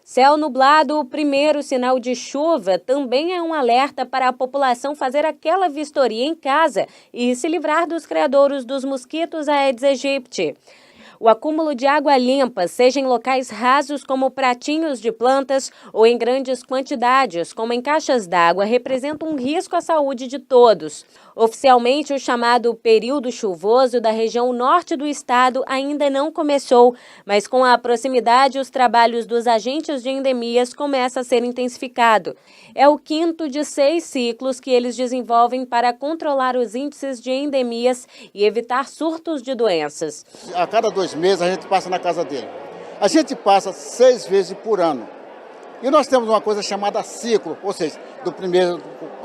Céu nublado, o primeiro sinal de chuva, também é um alerta para a população fazer aquela vistoria em casa e se livrar dos criadouros dos mosquitos Aedes aegypti. O acúmulo de água limpa, seja em locais rasos como pratinhos de plantas ou em grandes quantidades, como em caixas d'água, representa um risco à saúde de todos. Oficialmente, o chamado período chuvoso da região norte do estado ainda não começou, mas com a proximidade, os trabalhos dos agentes de endemias começam a ser intensificados. É o quinto de 6 ciclos que eles desenvolvem para controlar os índices de endemias e evitar surtos de doenças. A cada 2 meses a gente passa na casa dele. A gente passa 6 vezes por ano. E nós temos uma coisa chamada ciclo, ou seja,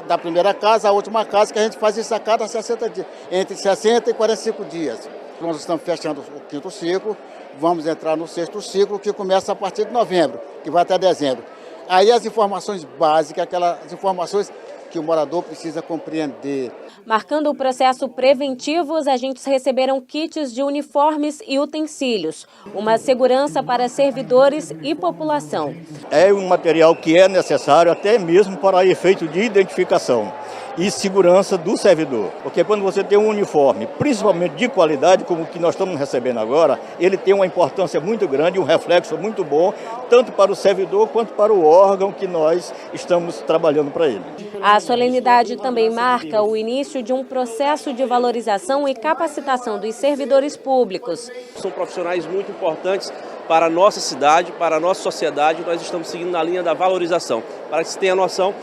da primeira casa à última casa, que a gente faz isso a cada 60 dias, entre 60 e 45 dias. Nós estamos fechando o 5º ciclo, vamos entrar no 6º ciclo, que começa a partir de novembro, que vai até dezembro. Aí as informações básicas, aquelas informações que o morador precisa compreender. Marcando o processo preventivo, os agentes receberam kits de uniformes e utensílios, uma segurança para servidores e população. É um material que é necessário até mesmo para efeito de identificação e segurança do servidor. Porque quando você tem um uniforme, principalmente de qualidade, como o que nós estamos recebendo agora, ele tem uma importância muito grande, um reflexo muito bom, tanto para o servidor quanto para o órgão que nós estamos trabalhando para ele. A solenidade também marca o início de um processo de valorização e capacitação dos servidores públicos. São profissionais muito importantes para a nossa cidade, para a nossa sociedade. Nós estamos seguindo na linha da valorização. Para que se tenha noção,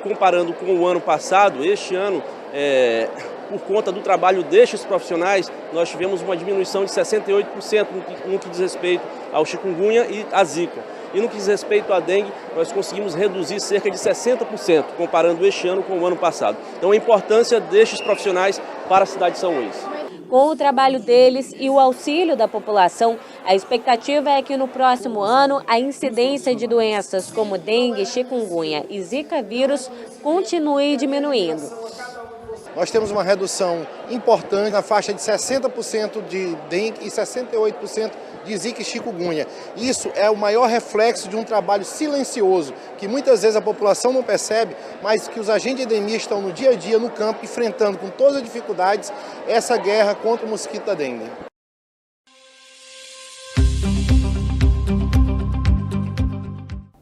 comparando com o ano passado, este ano, por conta do trabalho destes profissionais, nós tivemos uma diminuição de 68% no que diz respeito ao chikungunya e à zika. E no que diz respeito à dengue, nós conseguimos reduzir cerca de 60%, comparando este ano com o ano passado. Então a importância destes profissionais para a cidade de São Luís. Com o trabalho deles e o auxílio da população, a expectativa é que no próximo ano a incidência de doenças como dengue, chikungunya e zika vírus continue diminuindo. Nós temos uma redução importante na faixa de 60% de dengue e 68% de zika e chikungunya. Isso é o maior reflexo de um trabalho silencioso, que muitas vezes a população não percebe, mas que os agentes de endemia estão no dia a dia, no campo, enfrentando com todas as dificuldades essa guerra contra o mosquito da dengue.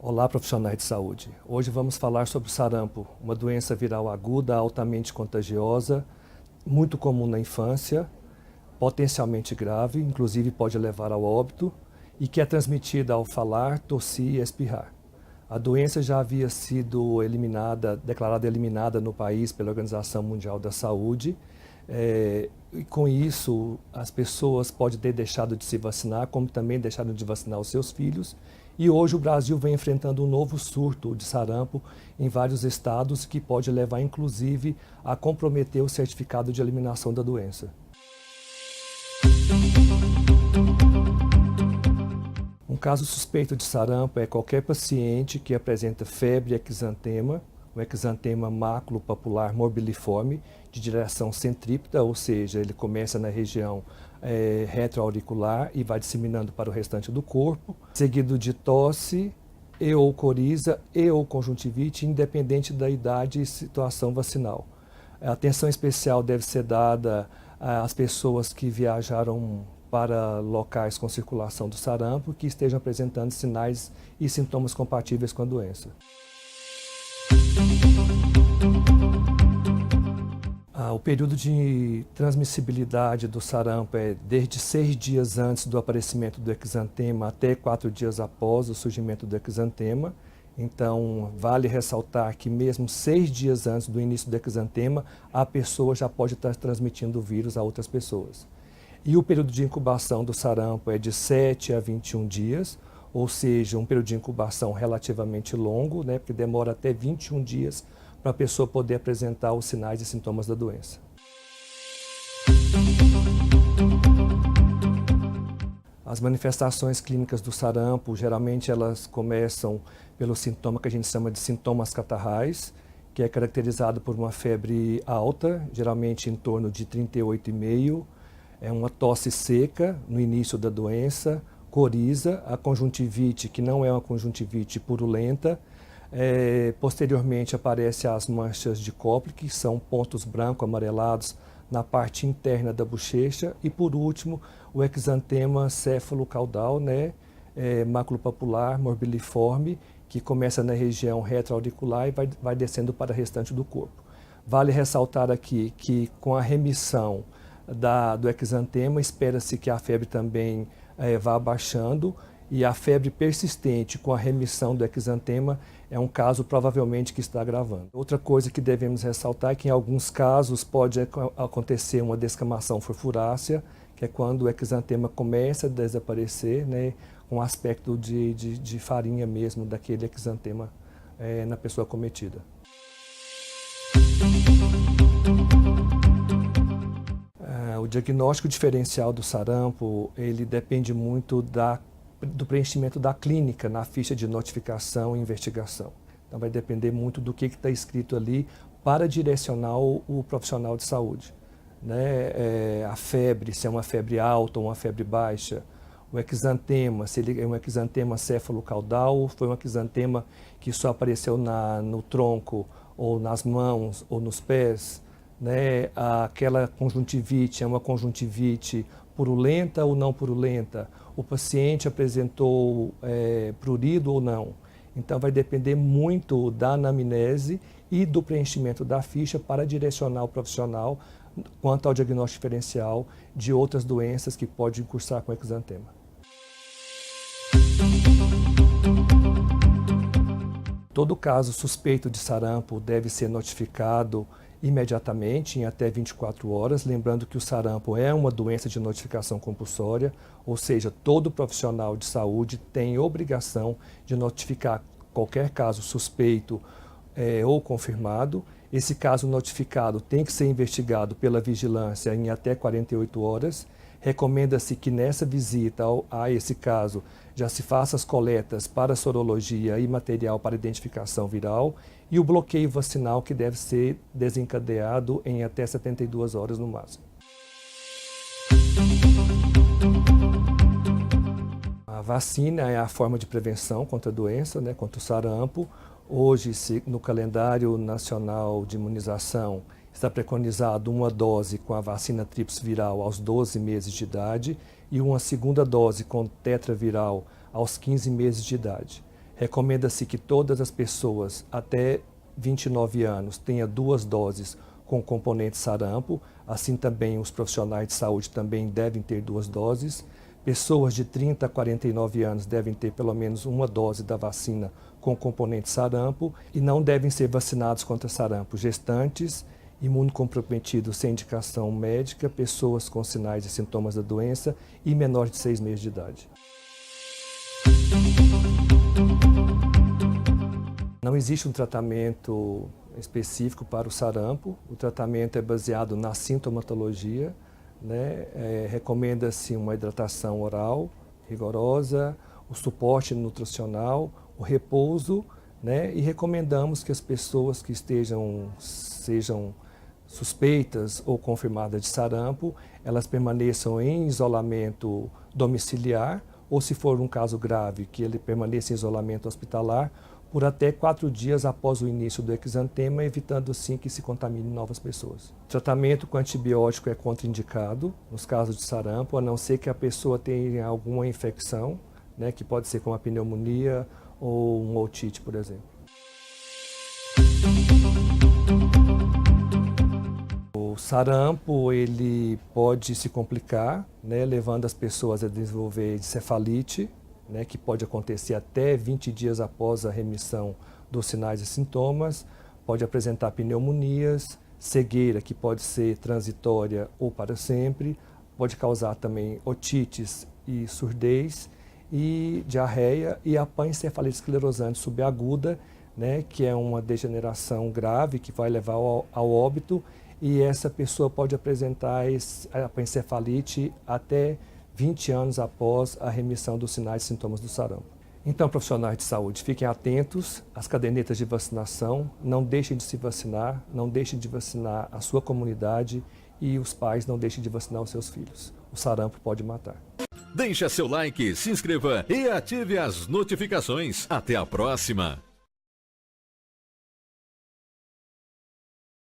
Olá, profissionais de saúde. Hoje vamos falar sobre o sarampo, uma doença viral aguda, altamente contagiosa, muito comum na infância, potencialmente grave, inclusive pode levar ao óbito, e que é transmitida ao falar, tossir e espirrar. A doença já havia sido declarada eliminada no país pela Organização Mundial da Saúde. E com isso, as pessoas podem ter deixado de se vacinar, como também deixaram de vacinar os seus filhos. E hoje o Brasil vem enfrentando um novo surto de sarampo em vários estados que pode levar, inclusive, a comprometer o certificado de eliminação da doença. Um caso suspeito de sarampo é qualquer paciente que apresenta febre e exantema, o exantema máculo-papular morbiliforme, de direção centrípeta, ou seja, ele começa na região retroauricular e vai disseminando para o restante do corpo, seguido de tosse, e ou coriza, e ou conjuntivite, independente da idade e situação vacinal. A atenção especial deve ser dada às pessoas que viajaram para locais com circulação do sarampo que estejam apresentando sinais e sintomas compatíveis com a doença. O período de transmissibilidade do sarampo é desde 6 dias antes do aparecimento do exantema até 4 dias após o surgimento do exantema. Então, vale ressaltar que mesmo 6 dias antes do início do exantema, a pessoa já pode estar transmitindo o vírus a outras pessoas. E o período de incubação do sarampo é de 7 a 21 dias, ou seja, um período de incubação relativamente longo, porque demora até 21 dias para a pessoa poder apresentar os sinais e sintomas da doença. As manifestações clínicas do sarampo, geralmente elas começam pelo sintoma que a gente chama de sintomas catarrais, que é caracterizado por uma febre alta, geralmente em torno de 38,5, é uma tosse seca no início da doença, coriza, a conjuntivite, que não é uma conjuntivite purulenta. Posteriormente aparecem as manchas de Koplik, que são pontos branco-amarelados na parte interna da bochecha. E por último, o exantema céfalo-caudal, né, maculopapular, morbiliforme, que começa na região retroauricular e vai descendo para o restante do corpo. Vale ressaltar aqui que com a remissão do exantema, espera-se que a febre também vá baixando, e a febre persistente com a remissão do exantema é um caso provavelmente que está agravando. Outra coisa que devemos ressaltar é que em alguns casos pode acontecer uma descamação furfurácea, que é quando o exantema começa a desaparecer, né, com aspecto de farinha mesmo daquele exantema na pessoa acometida. O diagnóstico diferencial do sarampo, ele depende muito do preenchimento da clínica na ficha de notificação e investigação. Então vai depender muito do que está escrito ali para direcionar o profissional de saúde, né? A febre, se é uma febre alta ou uma febre baixa, o exantema, se ele é um exantema céfalo-caudal ou foi um exantema que só apareceu no tronco ou nas mãos ou nos pés, né? Aquela conjuntivite é uma conjuntivite purulenta ou não purulenta, o paciente apresentou prurido ou não. Então vai depender muito da anamnese e do preenchimento da ficha para direcionar o profissional quanto ao diagnóstico diferencial de outras doenças que podem cursar com exantema. Todo caso suspeito de sarampo deve ser notificado imediatamente, em até 24 horas, lembrando que o sarampo é uma doença de notificação compulsória, ou seja, todo profissional de saúde tem obrigação de notificar qualquer caso suspeito ou confirmado. Esse caso notificado tem que ser investigado pela vigilância em até 48 horas. Recomenda-se que nessa visita a esse caso já se faça as coletas para sorologia e material para identificação viral e o bloqueio vacinal, que deve ser desencadeado em até 72 horas no máximo. A vacina é a forma de prevenção contra a doença, né, contra o sarampo. Hoje, no calendário nacional de imunização, está preconizado uma dose com a vacina tríplice viral aos 12 meses de idade e uma segunda dose com tetraviral aos 15 meses de idade. Recomenda-se que todas as pessoas até 29 anos tenham 2 doses com componente sarampo, assim também os profissionais de saúde também devem ter 2 doses. Pessoas de 30 a 49 anos devem ter pelo menos uma dose da vacina com componente sarampo e não devem ser vacinados contra sarampo gestantes, imunocomprometidos sem indicação médica, pessoas com sinais e sintomas da doença e menores de 6 meses de idade. Não existe um tratamento específico para o sarampo. O tratamento é baseado na sintomatologia, né? Recomenda-se uma hidratação oral rigorosa, o suporte nutricional, o repouso, né? E recomendamos que as pessoas que sejam suspeitas ou confirmadas de sarampo, elas permaneçam em isolamento domiciliar ou, se for um caso grave, que ele permaneça em isolamento hospitalar por até 4 dias após o início do exantema, evitando assim que se contamine novas pessoas. O tratamento com antibiótico é contraindicado nos casos de sarampo, a não ser que a pessoa tenha alguma infecção, né, que pode ser como a pneumonia ou uma otite, por exemplo. O sarampo ele pode se complicar, né, levando as pessoas a desenvolver encefalite, né, que pode acontecer até 20 dias após a remissão dos sinais e sintomas, pode apresentar pneumonias, cegueira, que pode ser transitória ou para sempre, pode causar também otites e surdez, e diarreia e a pancefalite esclerosante subaguda, né, que é uma degeneração grave que vai levar ao óbito, e essa pessoa pode apresentar a pancefalite até 20 anos após a remissão dos sinais e sintomas do sarampo. Então, profissionais de saúde, fiquem atentos às cadernetas de vacinação, não deixem de se vacinar, não deixem de vacinar a sua comunidade e os pais não deixem de vacinar os seus filhos. O sarampo pode matar. Deixe seu like, se inscreva e ative as notificações. Até a próxima!